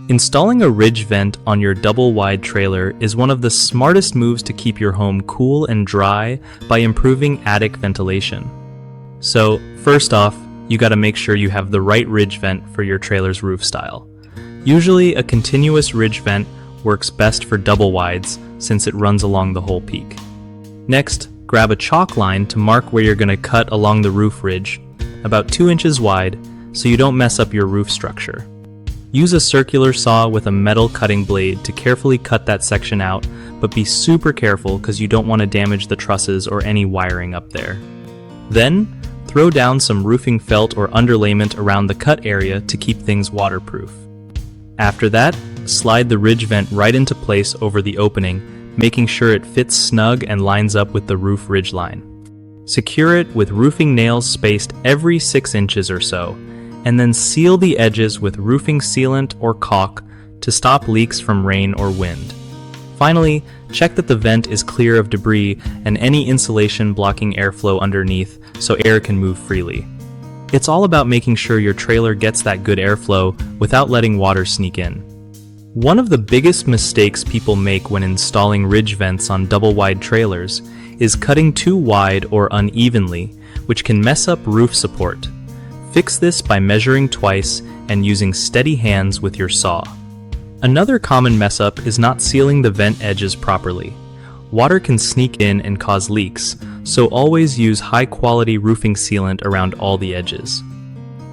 Installing a ridge vent on your double-wide trailer is one of the smartest moves to keep your home cool and dry by improving attic ventilation. So, first off, you gotta make sure you have the right ridge vent for your trailer's roof style. Usually, a continuous ridge vent works best for double-wides since it runs along the whole peak. Next, grab a chalk line to mark where you're gonna cut along the roof ridge, about 2 inches wide, so you don't mess up your roof structure. Use a circular saw with a metal cutting blade to carefully cut that section out, but be super careful because you don't want to damage the trusses or any wiring up there. Then, throw down some roofing felt or underlayment around the cut area to keep things waterproof. After that, slide the ridge vent right into place over the opening, making sure it fits snug and lines up with the roof ridge line. Secure it with roofing nails spaced every 6 inches or so, and then seal the edges with roofing sealant or caulk to stop leaks from rain or wind. Finally, check that the vent is clear of debris and any insulation blocking airflow underneath so air can move freely. It's all about making sure your trailer gets that good airflow without letting water sneak in. One of the biggest mistakes people make when installing ridge vents on double-wide trailers is cutting too wide or unevenly, which can mess up roof support. Fix this by measuring twice and using steady hands with your saw. Another common mess-up is not sealing the vent edges properly. Water can sneak in and cause leaks, so always use high-quality roofing sealant around all the edges.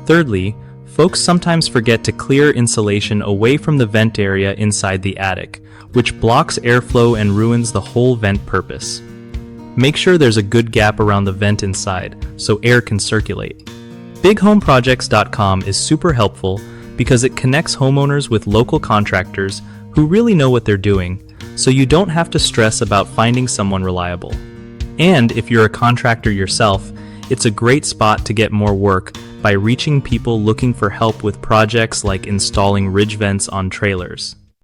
Thirdly, folks sometimes forget to clear insulation away from the vent area inside the attic, which blocks airflow and ruins the whole vent purpose. Make sure there's a good gap around the vent inside, so air can circulate. BigHomeProjects.com is super helpful because it connects homeowners with local contractors who really know what they're doing, so you don't have to stress about finding someone reliable. And if you're a contractor yourself, it's a great spot to get more work by reaching people looking for help with projects like installing ridge vents on trailers.